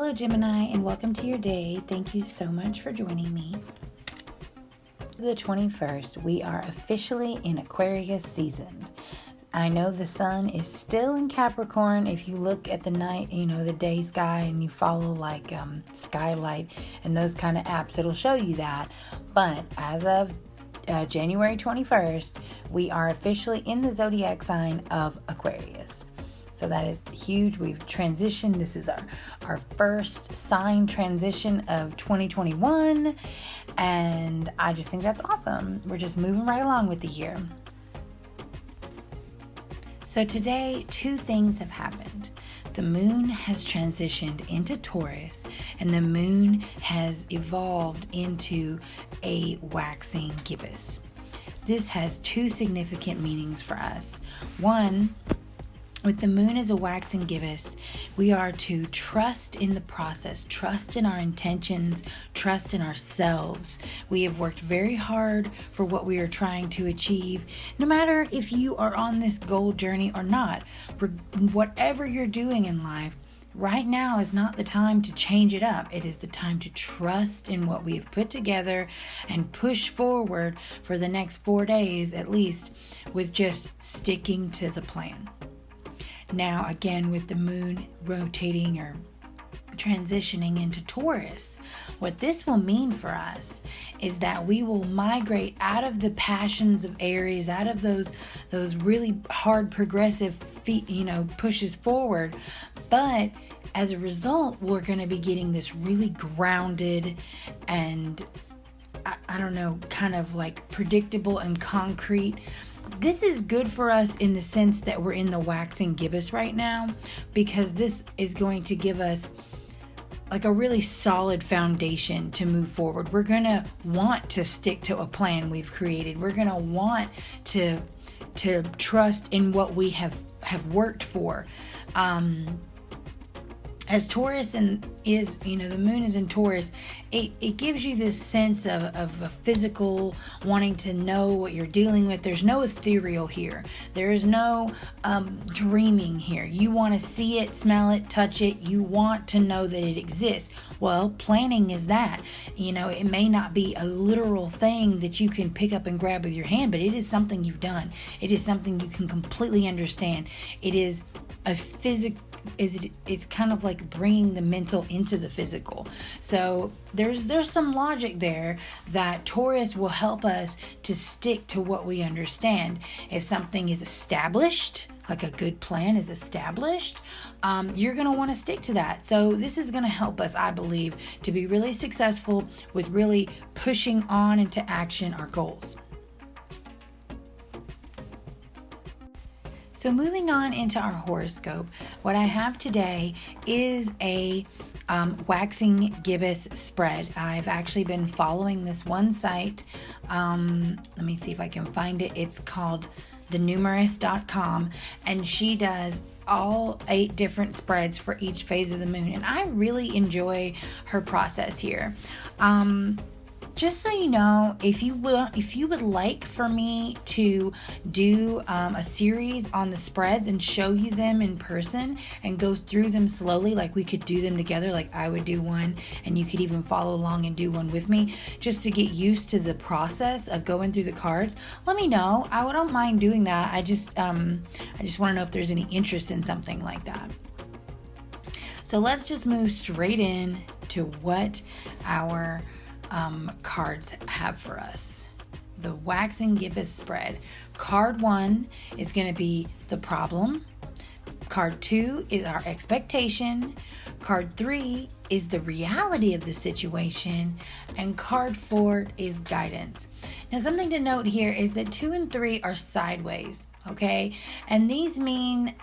Hello Gemini, and welcome to your day. Thank you so much for joining me. The 21st, we are officially in Aquarius season. I know the sun is still in Capricorn. If you look at the night, the day sky, and you follow like Skylight and those kind of apps, it'll show you that. But as of January 21st, we are officially in the Zodiac sign of Aquarius. So that is huge. We've transitioned. This is our first sign transition of 2021. And I just think that's awesome. We're just moving right along with the year. So today, two things have happened. The moon has transitioned into Taurus, and the moon has evolved into a waxing gibbous. This has two significant meanings for us. One, with the moon as a waxing gibbous, we are to trust in the process, trust in our intentions, trust in ourselves. We have worked very hard for what we are trying to achieve. No matter if you are on this goal journey or not, whatever you're doing in life, right now is not the time to change it up. It is the time to trust in what we have put together and push forward for the next 4 days at least with just sticking to the plan. Now, again, with the moon rotating or transitioning into Taurus, what this will mean for us is that we will migrate out of the passions of Aries, out of those really hard progressive pushes forward. But as a result, we're going to be getting this really grounded and kind of like predictable and concrete. This is good for us in the sense that we're in the waxing gibbous right now, because this is going to give us like a really solid foundation to move forward. We're going to want to stick to a plan we've created. We're going to want to trust in what we have worked for. As Taurus is, the moon is in Taurus, it gives you this sense of a physical wanting to know what you're dealing with. There's no ethereal here. There is no dreaming here. You want to see it, smell it, touch it. You want to know that it exists. Well, planning is that. It may not be a literal thing that you can pick up and grab with your hand, but it is something you've done. It is something you can completely understand. It is a physical. It's kind of like bringing the mental into the physical. So there's some logic there that Taurus will help us to stick to what we understand. If something is established, like a good plan is established, you're going to want to stick to that. So this is going to help us, I believe, to be really successful with really pushing on into action our goals. So moving on into our horoscope, what I have today is a waxing gibbous spread. I've actually been following this one site. Let me see if I can find it. It's called thenumerous.com, and she does all 8 different spreads for each phase of the moon, and I really enjoy her process here. Just so you know, if you would like for me to do a series on the spreads and show you them in person and go through them slowly, like we could do them together, like I would do one and you could even follow along and do one with me, just to get used to the process of going through the cards, let me know. I don't mind doing that. I just want to know if there's any interest in something like that. So let's just move straight in to what our cards have for us. The waxing gibbous spread. Card 1 is going to be the problem. Card 2 is our expectation. Card 3 is the reality of the situation. And card 4 is guidance. Now, something to note here is that 2 and 3 are sideways. Okay, and these mean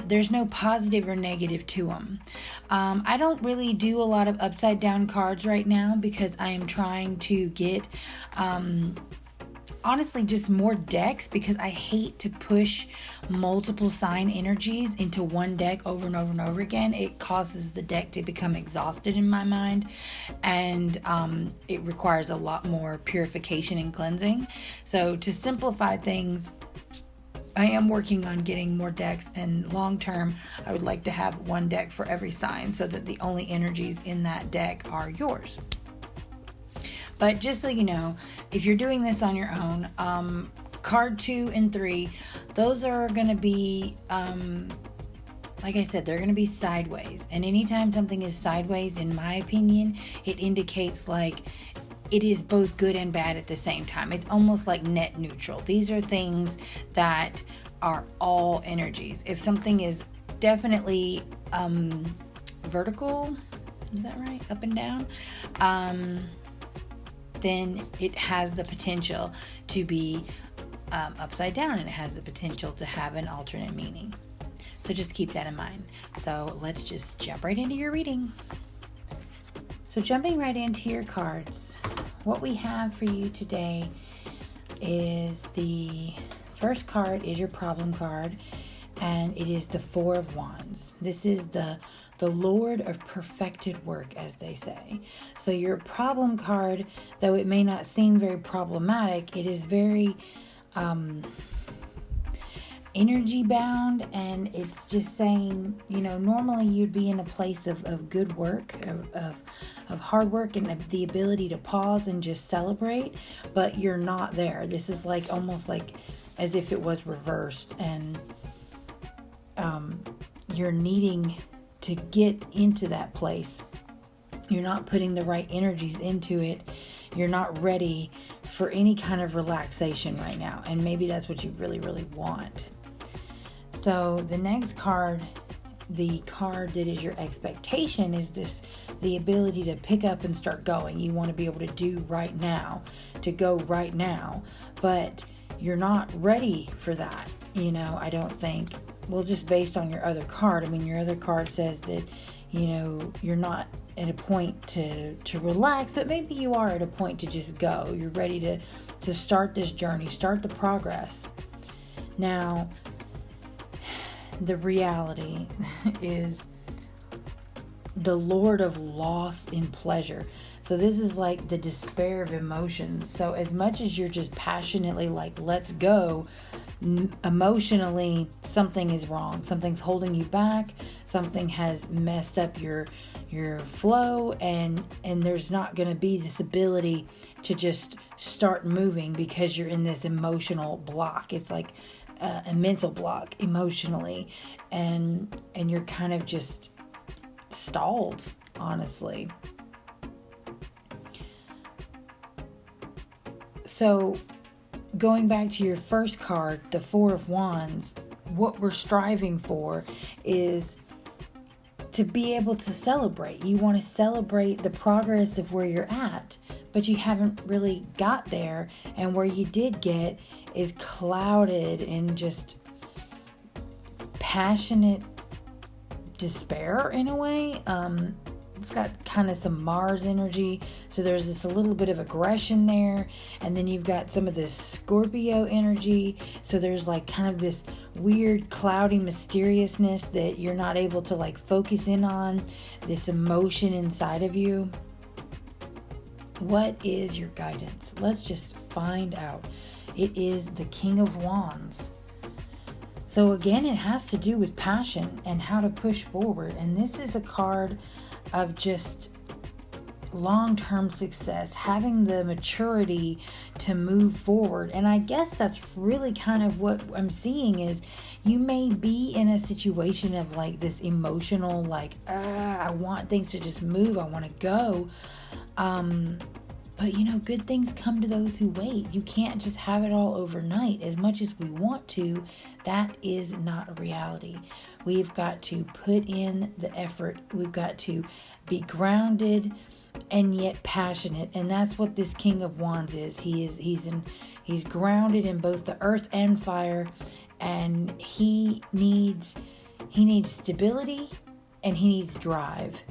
there's no positive or negative to them. I don't really do a lot of upside down cards right now because I am trying to get honestly just more decks, because I hate to push multiple sign energies into one deck over and over and over again. It causes the deck to become exhausted in my mind, and it requires a lot more purification and cleansing. So to simplify things, I am working on getting more decks, and long term, I would like to have one deck for every sign so that the only energies in that deck are yours. But just so you know, if you're doing this on your own, card 2 and 3, those are going to be, like I said, they're going to be sideways. And anytime something is sideways, in my opinion, it indicates like it is both good and bad at the same time. It's almost like net neutral. These are things that are all energies. If something is definitely vertical, is that right? Up and down, then it has the potential to be upside down, and it has the potential to have an alternate meaning. So just keep that in mind. So let's just jump right into your reading. So jumping right into your cards, what we have for you today is the first card is your problem card, and it is the Four of Wands. This is the Lord of perfected work, as they say. So your problem card, though it may not seem very problematic, it is very energy bound, and it's just saying, normally you'd be in a place of good work, of hard work, and of the ability to pause and just celebrate, but you're not there. This is like almost like as if it was reversed, and you're needing to get into that place. You're not putting the right energies into it. You're not ready for any kind of relaxation right now, and maybe that's what you really, really want. So the next card, the card that is your expectation, is the ability to pick up and start going. You want to be able to do right now, to go right now, but you're not ready for that. I don't think, well, just based on your other card. Your other card says that, you're not at a point to relax, but maybe you are at a point to just go. You're ready to start this journey, start the progress. Now, the reality is the Lord of loss in pleasure. So this is like the despair of emotions. So as much as you're just passionately like, let's go, emotionally, something is wrong. Something's holding you back. Something has messed up your flow, and there's not going to be this ability to just start moving because you're in this emotional block. It's like a mental block emotionally, and you're kind of just stalled, honestly. So going back to your first card, the Four of Wands, what we're striving for is to be able to celebrate. You want to celebrate the progress of where you're at, but you haven't really got there, and where you did get is clouded in just passionate despair in a way. It's got kind of some Mars energy, so there's this a little bit of aggression there, and then you've got some of this Scorpio energy, so there's like kind of this weird cloudy mysteriousness that you're not able to like focus in on, this emotion inside of you. What is your guidance? Let's just find out. It is the King of Wands. So again, it has to do with passion and how to push forward, and this is a card of just long-term success, having the maturity to move forward. And I guess that's really kind of what I'm seeing is you may be in a situation of like this emotional, like, I want things to just move. I want to go. But good things come to those who wait. You can't just have it all overnight. As much as we want to, that is not a reality. We've got to put in the effort. We've got to be grounded and yet passionate. And that's what this King of Wands is. He's grounded in both the earth and fire, and he needs stability, and he needs drive.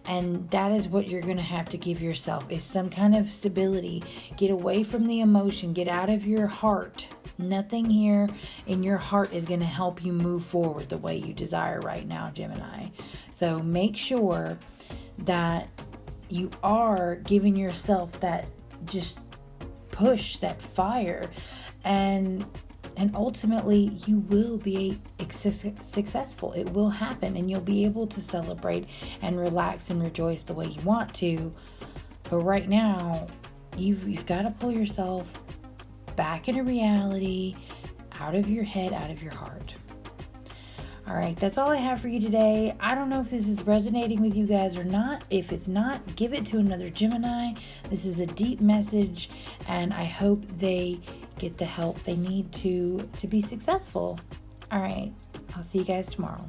And that is what you're going to have to give yourself, is some kind of stability. Get away from the emotion. Get out of your heart. Nothing here in your heart is going to help you move forward the way you desire right now, Gemini. So make sure that you are giving yourself that just push, that fire. And And ultimately, you will be successful. It will happen, and you'll be able to celebrate and relax and rejoice the way you want to. But right now, you've got to pull yourself back into reality, out of your head, out of your heart. All right, that's all I have for you today. I don't know if this is resonating with you guys or not. If it's not, give it to another Gemini. This is a deep message, and I hope they get the help they need to be successful. All right, I'll see you guys tomorrow.